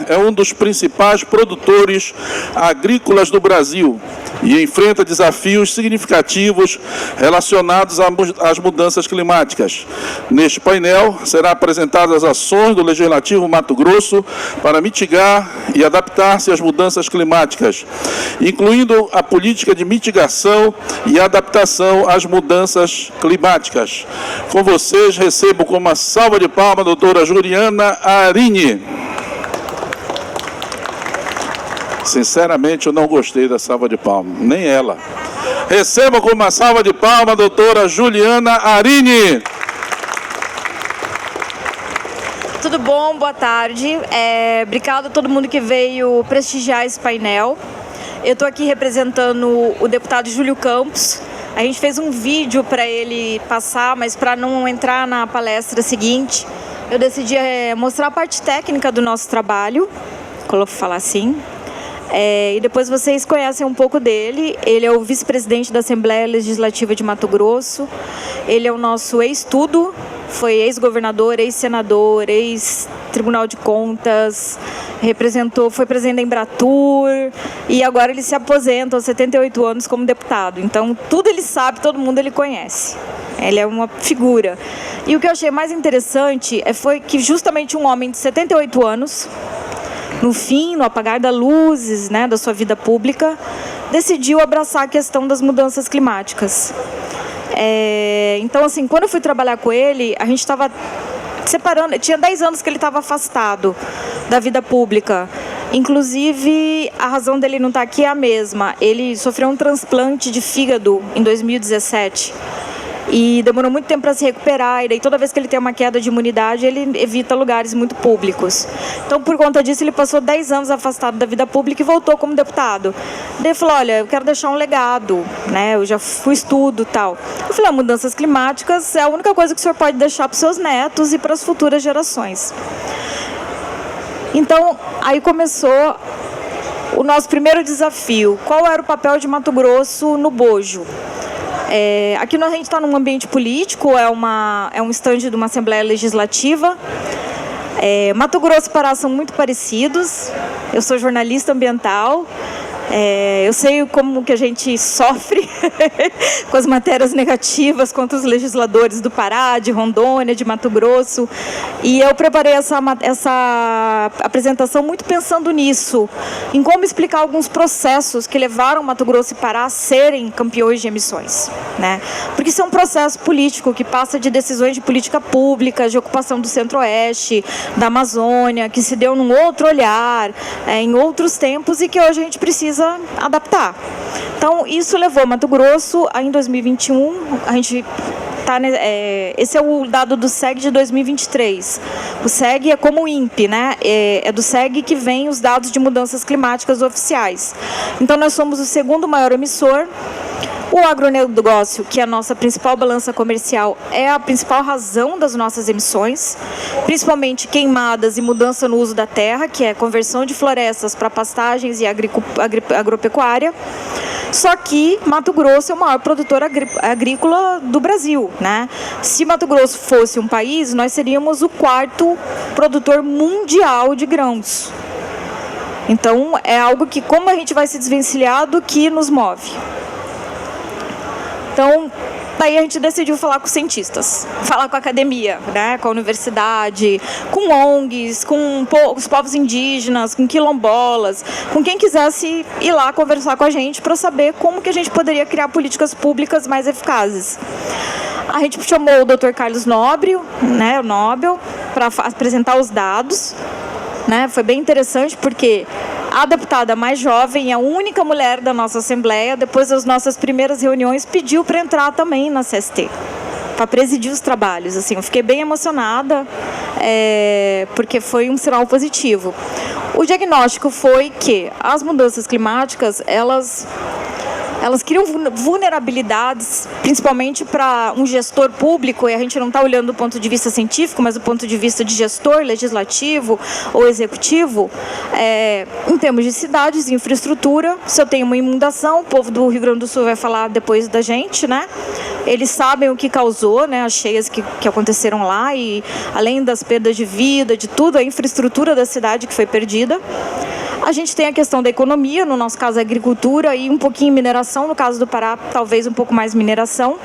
é um dos principais produtores agrícolas do Brasil e enfrenta desafios significativos relacionados às mudanças climáticas. Neste painel, serão apresentadas ações do Legislativo Mato Grosso para mitigar e adaptar-se às mudanças climáticas, incluindo a política de mitigação e adaptação às mudanças climáticas. Com vocês, recebo com uma salva de palmas a doutora Juliana Arini. Sinceramente, eu não gostei da salva de palmas, nem ela. Receba com uma salva de palmas a doutora Juliana Arini. Tudo bom? Boa tarde. Obrigado a todo mundo que veio prestigiar esse painel. Eu estou aqui representando o deputado Júlio Campos. A gente fez um vídeo para ele passar, mas para não entrar na palestra seguinte, eu decidi mostrar a parte técnica do nosso trabalho, vou falar assim. E depois vocês conhecem um pouco dele. Ele é o vice-presidente da Assembleia Legislativa de Mato Grosso. Ele é o nosso ex-tudo, foi ex-governador, ex-senador, ex-Tribunal de Contas, foi presidente da Embratur e agora ele se aposenta aos 78 anos como deputado. Então, tudo ele sabe, todo mundo ele conhece. Ele é uma figura. E o que eu achei mais interessante foi que justamente um homem de 78 anos, no fim, no apagar das luzes, né, da sua vida pública, decidiu abraçar a questão das mudanças climáticas. Então, assim, quando eu fui trabalhar com ele, a gente estava separando, tinha 10 anos que ele estava afastado da vida pública. Inclusive, a razão dele não estar aqui é a mesma. Ele sofreu um transplante de fígado em 2017. E demorou muito tempo para se recuperar, e daí toda vez que ele tem uma queda de imunidade, ele evita lugares muito públicos. Então, por conta disso, ele passou 10 anos afastado da vida pública e voltou como deputado. Daí ele falou, olha, eu quero deixar um legado, né? Eu já fui estudo e tal. Eu falei, mudanças climáticas é a única coisa que o senhor pode deixar para os seus netos e para as futuras gerações. Então, aí começou o nosso primeiro desafio. Qual era o papel de Mato Grosso no bojo? Aqui a gente está num ambiente político, é um estande de uma Assembleia Legislativa. Mato Grosso e Pará são muito parecidos. Eu sou jornalista ambiental. Eu sei como que a gente sofre com as matérias negativas contra os legisladores do Pará, de Rondônia, de Mato Grosso. E eu preparei essa apresentação muito pensando nisso, em como explicar alguns processos que levaram Mato Grosso e Pará a serem campeões de emissões, né? Porque isso é um processo político que passa de decisões de política pública, de ocupação do Centro-Oeste, da Amazônia, que se deu num outro olhar, em outros tempos e que hoje a gente precisa adaptar. Então, isso levou Mato Grosso em 2021, a gente esse é o dado do SEG de 2023. O SEG é como o INPE, né? É do SEG que vem os dados de mudanças climáticas oficiais. Então, nós somos o segundo maior emissor. O agronegócio, que é a nossa principal balança comercial, é a principal razão das nossas emissões, principalmente queimadas e mudança no uso da terra, que é conversão de florestas para pastagens e agropecuária. Só que Mato Grosso é o maior produtor agrícola do Brasil, né? Se Mato Grosso fosse um país, nós seríamos o quarto produtor mundial de grãos. Então, é algo que, como a gente vai se desvencilhar do que nos move? Então, daí a gente decidiu falar com cientistas, falar com a academia, né, com a universidade, com ONGs, com os povos indígenas, com quilombolas, com quem quisesse ir lá conversar com a gente para saber como que a gente poderia criar políticas públicas mais eficazes. A gente chamou o Dr. Carlos Nobre, né, o Nobel, para apresentar os dados. Né? Foi bem interessante porque a deputada mais jovem, a única mulher da nossa Assembleia, depois das nossas primeiras reuniões, pediu para entrar também na CST, para presidir os trabalhos. Assim, eu fiquei bem emocionada, porque foi um sinal positivo. O diagnóstico foi que as mudanças climáticas, elas criam vulnerabilidades, principalmente para um gestor público, e a gente não está olhando do ponto de vista científico, mas do ponto de vista de gestor legislativo ou executivo, em termos de cidades e infraestrutura. Se eu tenho uma inundação, o povo do Rio Grande do Sul vai falar depois da gente, né? eles sabem o que causou, né, as cheias que aconteceram lá, e além das perdas de vida, de tudo, a infraestrutura da cidade que foi perdida. A gente tem a questão da economia, no nosso caso a agricultura, e um pouquinho mineração, no caso do Pará talvez um pouco mais mineração,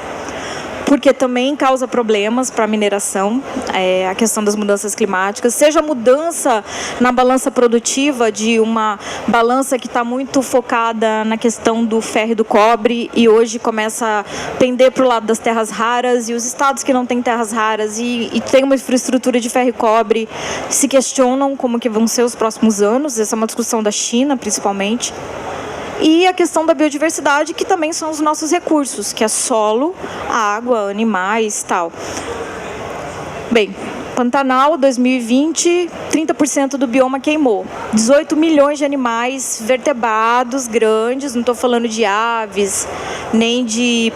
porque também causa problemas para a mineração, a questão das mudanças climáticas, seja a mudança na balança produtiva, de uma balança que está muito focada na questão do ferro e do cobre, e hoje começa a pender para o lado das terras raras, e os estados que não têm terras raras e têm uma infraestrutura de ferro e cobre se questionam como que vão ser os próximos anos. Essa é uma discussão da China, principalmente. E a questão da biodiversidade, que também são os nossos recursos, que é solo, água, animais e tal. Bem, Pantanal, 2020, 30% do bioma queimou. 18 milhões de animais vertebrados grandes, não estou falando de aves, nem de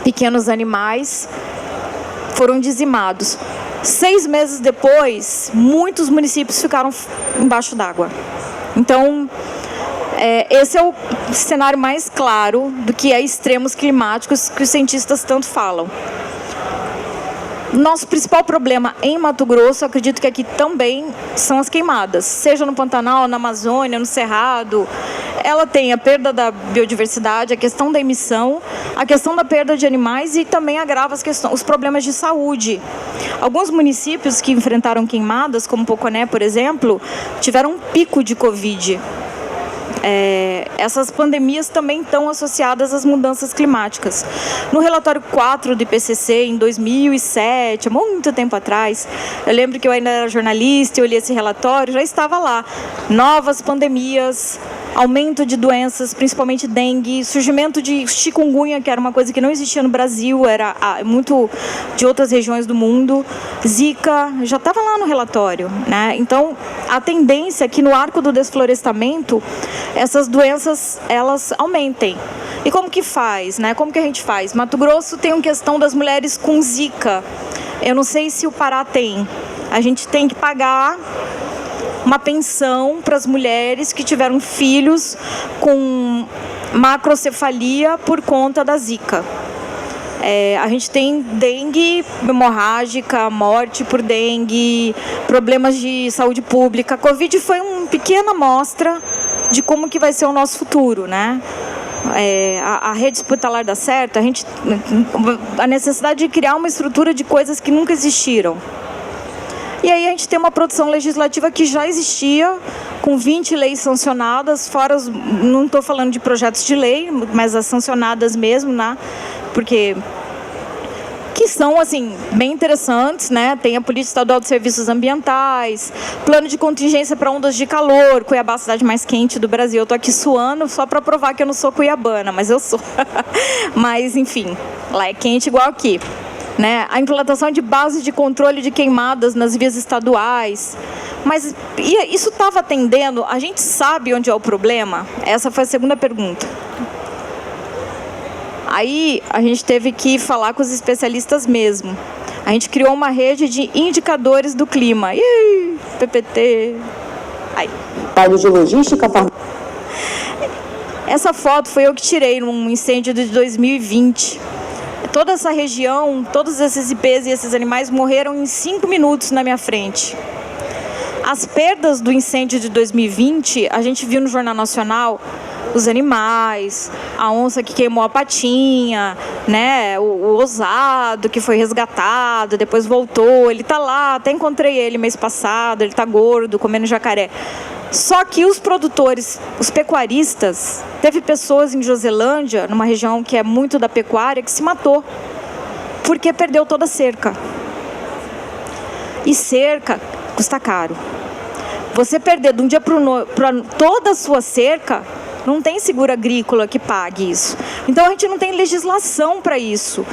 pequenos animais, foram dizimados. 6 meses depois, muitos municípios ficaram embaixo d'água. Então, esse é o cenário mais claro do que é extremos climáticos que os cientistas tanto falam. Nosso principal problema em Mato Grosso, acredito que aqui também, são as queimadas. Seja no Pantanal, na Amazônia, no Cerrado. Ela tem a perda da biodiversidade, a questão da emissão, a questão da perda de animais e também agrava os problemas de saúde. Alguns municípios que enfrentaram queimadas, como Poconé, por exemplo, tiveram um pico de Covid. Essas pandemias também estão associadas às mudanças climáticas. No relatório 4 do IPCC, em 2007, há muito tempo atrás, eu lembro que eu ainda era jornalista, eu li esse relatório, já estava lá. Novas pandemias, aumento de doenças, principalmente dengue, surgimento de chikungunya, que era uma coisa que não existia no Brasil, era muito de outras regiões do mundo. Zika, já estava lá no relatório, né? Então, a tendência é que no arco do desflorestamento, essas doenças, elas aumentem. E como que faz, né? Como que a gente faz? Mato Grosso tem uma questão das mulheres com Zika. Eu não sei se o Pará tem. A gente tem que pagar uma pensão para as mulheres que tiveram filhos com macrocefalia por conta da Zika. A gente tem dengue hemorrágica, morte por dengue, problemas de saúde pública. A Covid foi uma pequena amostra de como que vai ser o nosso futuro, né? A rede hospitalar dá certo, a necessidade de criar uma estrutura de coisas que nunca existiram. E aí a gente tem uma produção legislativa que já existia, com 20 leis sancionadas, fora não estou falando de projetos de lei, mas as sancionadas mesmo, né? Porque que são, assim, bem interessantes, né? Tem a Política Estadual de Serviços Ambientais, plano de contingência para ondas de calor, Cuiabá, a cidade mais quente do Brasil. Eu estou aqui suando só para provar que eu não sou cuiabana, mas eu sou. Mas, enfim, lá é quente igual aqui. Né? A implantação de bases de controle de queimadas nas vias estaduais. Mas isso estava atendendo? A gente sabe onde é o problema? Essa foi a segunda pergunta. Aí a gente teve que falar com os especialistas mesmo. A gente criou uma rede de indicadores do clima. PPT. Aí. Área de logística. Essa foto foi eu que tirei num incêndio de 2020. Toda essa região, todos esses IPs e esses animais morreram em 5 minutos na minha frente. As perdas do incêndio de 2020, a gente viu no Jornal Nacional os animais, a onça que queimou a patinha, né, o ousado que foi resgatado, depois voltou, ele tá lá, até encontrei ele mês passado, ele tá gordo, comendo jacaré. Só que os produtores, os pecuaristas, teve pessoas em Joselândia, numa região que é muito da pecuária, que se matou, porque perdeu toda a cerca. E cerca custa caro. Você perder de um dia para toda a sua cerca, não tem seguro agrícola que pague isso. Então a gente não tem legislação para isso.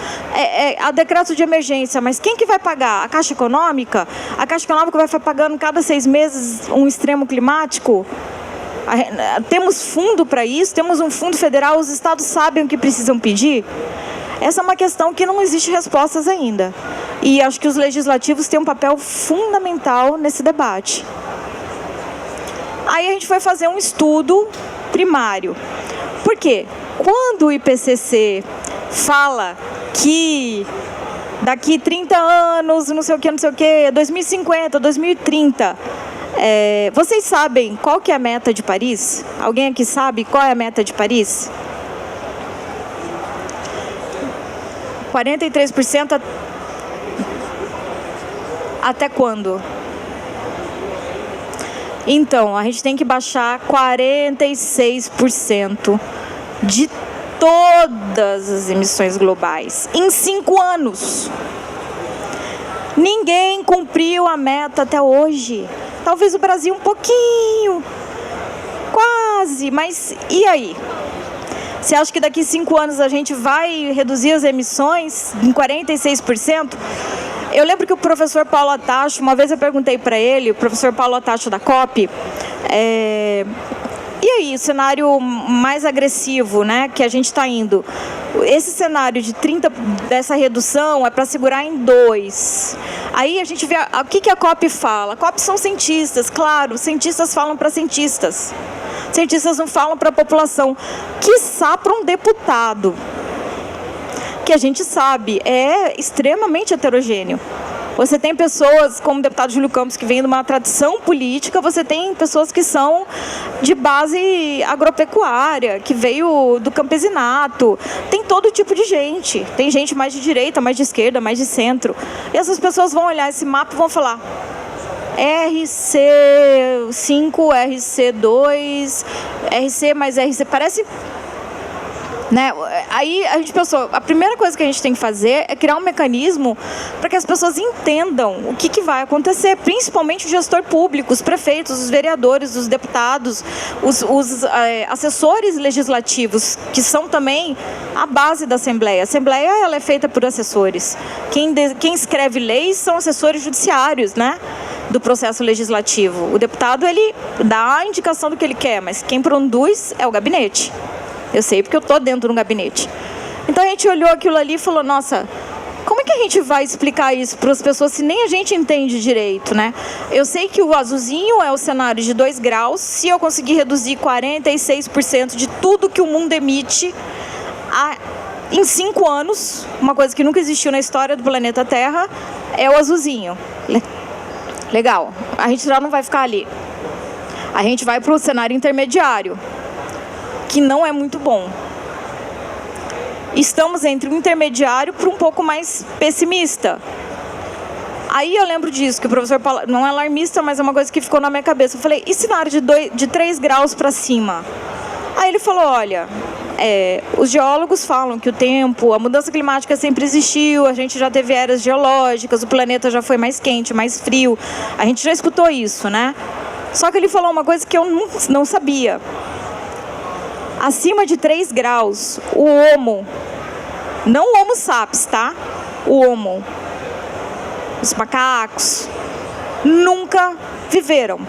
Há decreto de emergência, mas quem que vai pagar? A Caixa Econômica? A Caixa Econômica vai ficar pagando cada 6 meses um extremo climático? Temos fundo para isso? Temos um fundo federal? Os estados sabem o que precisam pedir? Essa é uma questão que não existe respostas ainda. E acho que os legislativos têm um papel fundamental nesse debate. Aí a gente foi fazer um estudo primário. Por quê? Quando o IPCC fala que daqui 30 anos, não sei o que, 2050, 2030, vocês sabem qual que é a meta de Paris? Alguém aqui sabe qual é a meta de Paris? 43% até quando? Então, a gente tem que baixar 46% de todas as emissões globais em 5 anos. Ninguém cumpriu a meta até hoje. Talvez o Brasil um pouquinho, quase, mas e aí? Você acha que daqui 5 anos a gente vai reduzir as emissões em 46%? Eu lembro que o professor Paulo Atacho, uma vez eu perguntei para ele, o professor Paulo Atacho da COP, e aí, o cenário mais agressivo, né, que a gente está indo, esse cenário de 30% dessa redução é para segurar em 2%. Aí a gente vê, o que a COP fala? A COP são cientistas, claro, cientistas falam para cientistas. Cientistas não falam para a população, quiçá para um deputado, que a gente sabe é extremamente heterogêneo. Você tem pessoas, como o deputado Júlio Campos, que vem de uma tradição política, você tem pessoas que são de base agropecuária, que veio do campesinato, tem todo tipo de gente. Tem gente mais de direita, mais de esquerda, mais de centro. E essas pessoas vão olhar esse mapa e vão falar: RC5, RC2, RC mais RC, parece... Né? Aí a gente pensou, a primeira coisa que a gente tem que fazer é criar um mecanismo para que as pessoas entendam o que vai acontecer, principalmente o gestor público, os prefeitos, os vereadores, os deputados, os assessores legislativos, que são também a base da Assembleia. A Assembleia ela é feita por assessores. Quem escreve leis são assessores judiciários, né, do processo legislativo. O deputado, ele dá a indicação do que ele quer, mas quem produz é o gabinete. Eu sei porque eu estou dentro do gabinete. Então a gente olhou aquilo ali e falou: nossa, como é que a gente vai explicar isso para as pessoas se nem a gente entende direito, né? Eu sei que o azulzinho é o cenário de 2 graus. Se eu conseguir reduzir 46% de tudo que o mundo emite em 5 anos, uma coisa que nunca existiu na história do planeta Terra, é o azulzinho. Legal. A gente já não vai ficar ali. A gente vai para o cenário intermediário, que não é muito bom. Estamos entre um intermediário para um pouco mais pessimista. Aí eu lembro disso, que o professor Paulo, não é alarmista, mas é uma coisa que ficou na minha cabeça. Eu falei: e cenário de 3 graus para cima? Aí ele falou: olha, os geólogos falam que o tempo, a mudança climática sempre existiu, a gente já teve eras geológicas, o planeta já foi mais quente, mais frio. A gente já escutou isso, né? Só que ele falou uma coisa que eu não sabia. Acima de 3 graus, o Homo, não o Homo sapiens, tá? O Homo, os macacos, nunca viveram.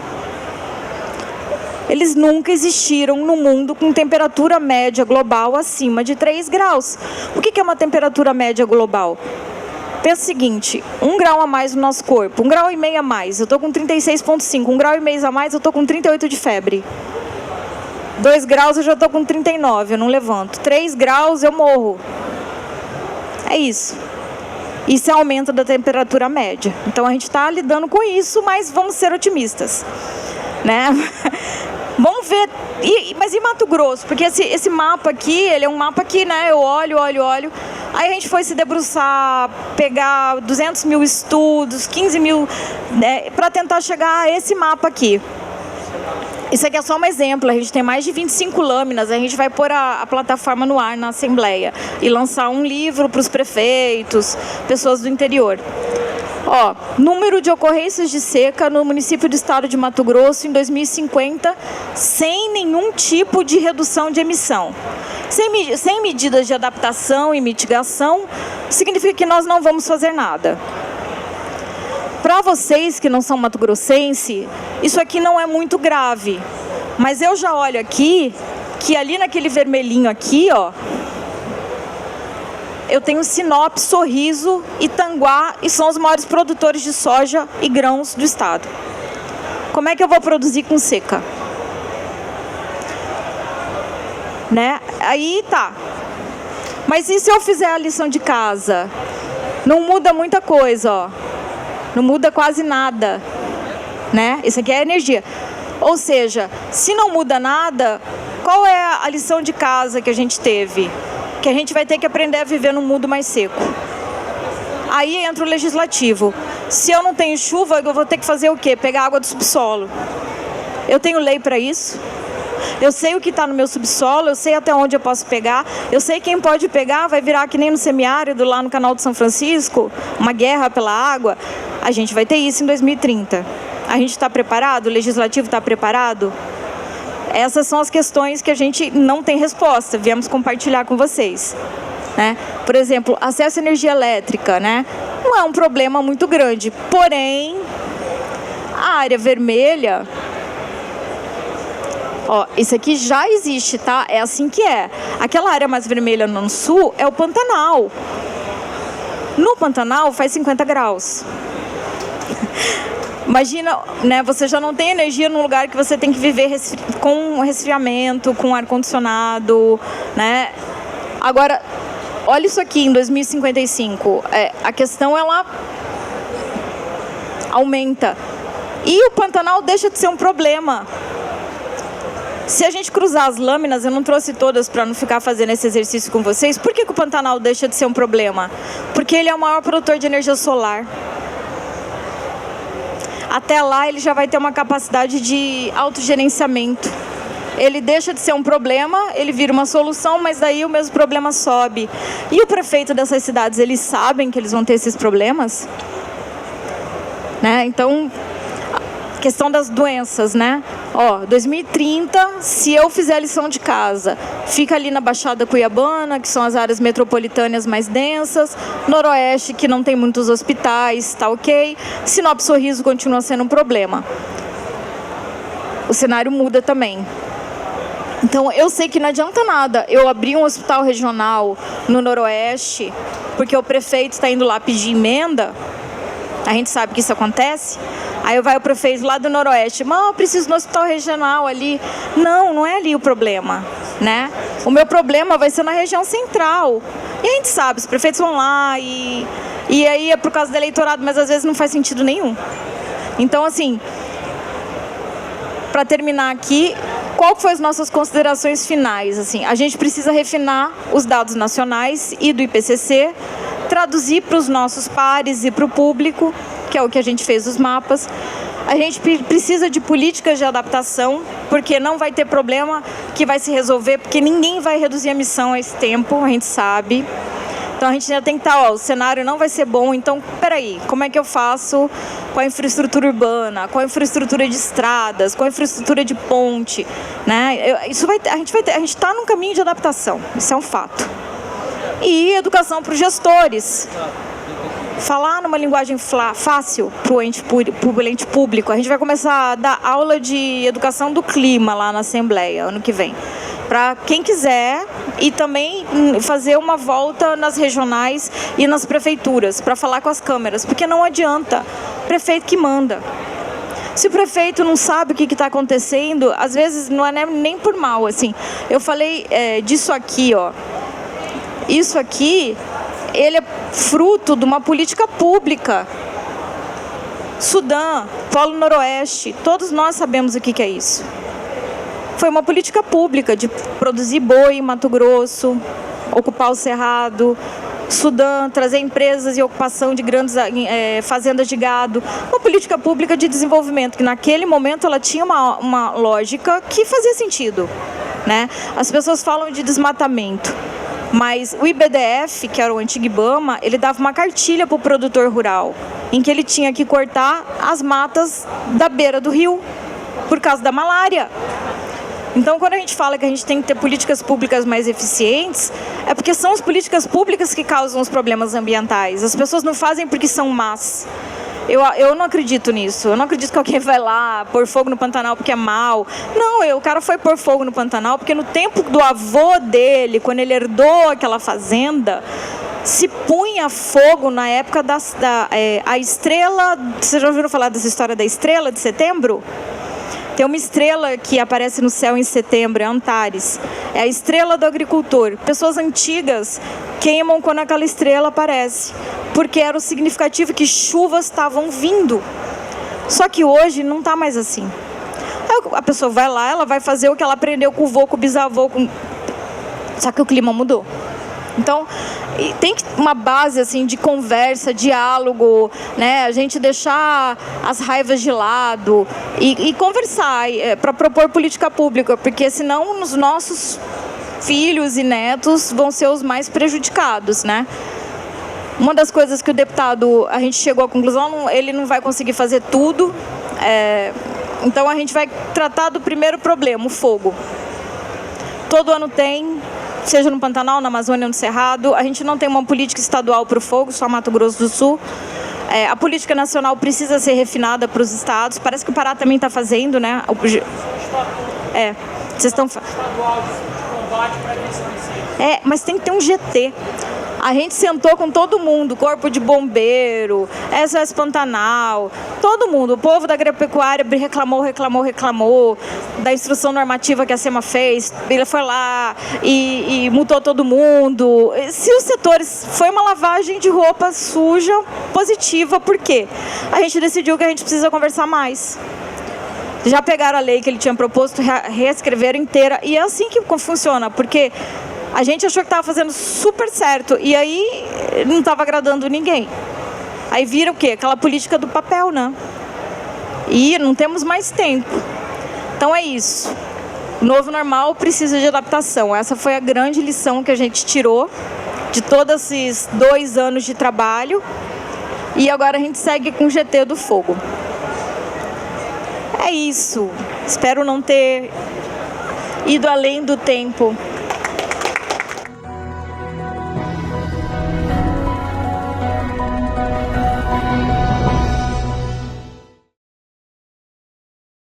Eles nunca existiram no mundo com temperatura média global acima de 3 graus. O que é uma temperatura média global? Pensa o seguinte: 1 grau a mais no nosso corpo, 1,5 grau a mais, eu estou com 36,5, 1,5 grau a mais, eu estou com 38 de febre. 2 graus eu já estou com 39, eu não levanto. 3 graus eu morro. É isso. Isso é aumento da temperatura média. Então a gente está lidando com isso, mas vamos ser otimistas, né? Vamos ver. Mas e Mato Grosso? Porque esse mapa aqui, ele é um mapa que, né, eu olho. Aí a gente foi se debruçar, pegar 200 mil estudos, 15 mil, né, para tentar chegar a esse mapa aqui. Isso aqui é só um exemplo, a gente tem mais de 25 lâminas, a gente vai pôr a plataforma no ar na Assembleia e lançar um livro para os prefeitos, pessoas do interior. Ó, número de ocorrências de seca no município do estado de Mato Grosso em 2050, sem nenhum tipo de redução de emissão. Sem medidas de adaptação e mitigação, significa que nós não vamos fazer nada. Para vocês que não são mato-grossense, isso aqui não é muito grave. Mas eu já olho aqui, que ali naquele vermelhinho aqui, ó, eu tenho Sinop, Sorriso, Itanguá, e são os maiores produtores de soja e grãos do estado. Como é que eu vou produzir com seca? Né? Aí tá. Mas e se eu fizer a lição de casa? Não muda muita coisa, ó. Não muda quase nada, né? Isso aqui é energia. Ou seja, se não muda nada, qual é a lição de casa que a gente teve? Que a gente vai ter que aprender a viver num mundo mais seco. Aí entra o legislativo. Se eu não tenho chuva, eu vou ter que fazer o quê? Pegar água do subsolo. Eu tenho lei para isso? Eu sei o que está no meu subsolo, eu sei até onde eu posso pegar, eu sei quem pode pegar, vai virar que nem no semiárido, lá no canal de São Francisco, uma guerra pela água. A gente vai ter isso em 2030. A gente está preparado? O legislativo está preparado? Essas são as questões que a gente não tem resposta, viemos compartilhar com vocês. Né? Por exemplo, acesso à energia elétrica, né? Não é um problema muito grande, porém, a área vermelha... Ó, isso aqui já existe, tá? É assim que é. Aquela área mais vermelha no sul é o Pantanal. No Pantanal faz 50 graus. Imagina, né? Você já não tem energia num lugar que você tem que viver com resfriamento, com ar-condicionado, né? Agora, olha isso aqui em 2055. A questão, ela aumenta. E o Pantanal deixa de ser um problema. Se a gente cruzar as lâminas, eu não trouxe todas para não ficar fazendo esse exercício com vocês, por que o Pantanal deixa de ser um problema? Porque ele é o maior produtor de energia solar. Até lá ele já vai ter uma capacidade de autogerenciamento. Ele deixa de ser um problema, ele vira uma solução, mas daí o mesmo problema sobe. E o prefeito dessas cidades, eles sabem que eles vão ter esses problemas? Né? Então... questão das doenças, né? Ó, 2030, se eu fizer a lição de casa, fica ali na Baixada Cuiabana, que são as áreas metropolitanas mais densas, Noroeste, que não tem muitos hospitais, tá ok. Sinop Sorriso continua sendo um problema. O cenário muda também. Então, eu sei que não adianta nada eu abrir um hospital regional no Noroeste, porque o prefeito está indo lá pedir emenda. A gente sabe que isso acontece. Aí vai o prefeito lá do Noroeste, mas eu preciso do hospital regional ali. Não, não é ali o problema, né? O meu problema vai ser na região central. E a gente sabe, os prefeitos vão lá e aí é por causa do eleitorado, mas às vezes não faz sentido nenhum. Então, assim, para terminar aqui, qual foram as nossas considerações finais? Assim, a gente precisa refinar os dados nacionais e do IPCC, traduzir para os nossos pares e para o público, que é o que a gente fez os mapas. A gente precisa de políticas de adaptação, porque não vai ter problema que vai se resolver, porque ninguém vai reduzir a emissão a esse tempo, a gente sabe. Então a gente ainda tem que estar, o cenário não vai ser bom, então, peraí, como é que eu faço com a infraestrutura urbana, com a infraestrutura de estradas, com a infraestrutura de ponte, né? A gente está num caminho de adaptação, isso é um fato. E educação para os gestores. Falar numa linguagem fácil para o ente público. A gente vai começar a dar aula de educação do clima lá na Assembleia, ano que vem. Para quem quiser, e também fazer uma volta nas regionais e nas prefeituras, para falar com as câmeras, porque não adianta, prefeito que manda. Se o prefeito não sabe o que está acontecendo, às vezes não é nem por mal, assim. Eu falei disso aqui, ó. Isso aqui, ele é fruto de uma política pública. Sudã, Polo Noroeste, todos nós sabemos o que é isso. Foi uma política pública de produzir boi em Mato Grosso, ocupar o Cerrado, Sudã, trazer empresas e ocupação de grandes fazendas de gado. Uma política pública de desenvolvimento, que naquele momento ela tinha uma lógica que fazia sentido, né? As pessoas falam de desmatamento. Mas o IBDF, que era o antigo IBAMA, ele dava uma cartilha para o produtor rural, em que ele tinha que cortar as matas da beira do rio, por causa da malária. Então, quando a gente fala que a gente tem que ter políticas públicas mais eficientes, é porque são as políticas públicas que causam os problemas ambientais. As pessoas não fazem porque são más. Eu não acredito nisso. Eu não acredito que alguém vai lá pôr fogo no Pantanal porque é mal. Não, o cara foi pôr fogo no Pantanal porque no tempo do avô dele, quando ele herdou aquela fazenda, se punha fogo na época a estrela... Vocês já ouviram falar dessa história da estrela de setembro? Tem uma estrela que aparece no céu em setembro, é Antares. É a estrela do agricultor. Pessoas antigas queimam quando aquela estrela aparece, porque era o significativo que chuvas estavam vindo. Só que hoje não está mais assim. Aí a pessoa vai lá, ela vai fazer o que ela aprendeu com o vô, com o bisavô, só que o clima mudou. Então, tem uma base assim de conversa, diálogo, né? A gente deixar as raivas de lado e conversar para propor política pública, porque senão os nossos filhos e netos vão ser os mais prejudicados, né? Uma das coisas que o deputado, a gente chegou à conclusão, ele não vai conseguir fazer tudo, então a gente vai tratar do primeiro problema, o fogo. Todo ano tem, seja no Pantanal, na Amazônia, no Cerrado. A gente não tem uma política estadual para o fogo, só Mato Grosso do Sul. A política nacional precisa ser refinada para os estados. Parece que o Pará também está fazendo, né? Vocês estão... mas tem que ter um GT. A gente sentou com todo mundo, Corpo de Bombeiro, SOS Pantanal, todo mundo. O povo da agropecuária reclamou da instrução normativa que a SEMA fez. Ele foi lá e multou todo mundo. Se os setores... Foi uma lavagem de roupa suja positiva, por quê? A gente decidiu que a gente precisa conversar mais. Já pegaram a lei que ele tinha proposto, reescreveram inteira. E é assim que funciona, porque... A gente achou que estava fazendo super certo e aí não estava agradando ninguém. Aí vira o quê? Aquela política do papel, né? E não temos mais tempo. Então é isso. O novo normal precisa de adaptação. Essa foi a grande lição que a gente tirou de todos esses 2 anos de trabalho. E agora a gente segue com o GT do fogo. É isso. Espero não ter ido além do tempo.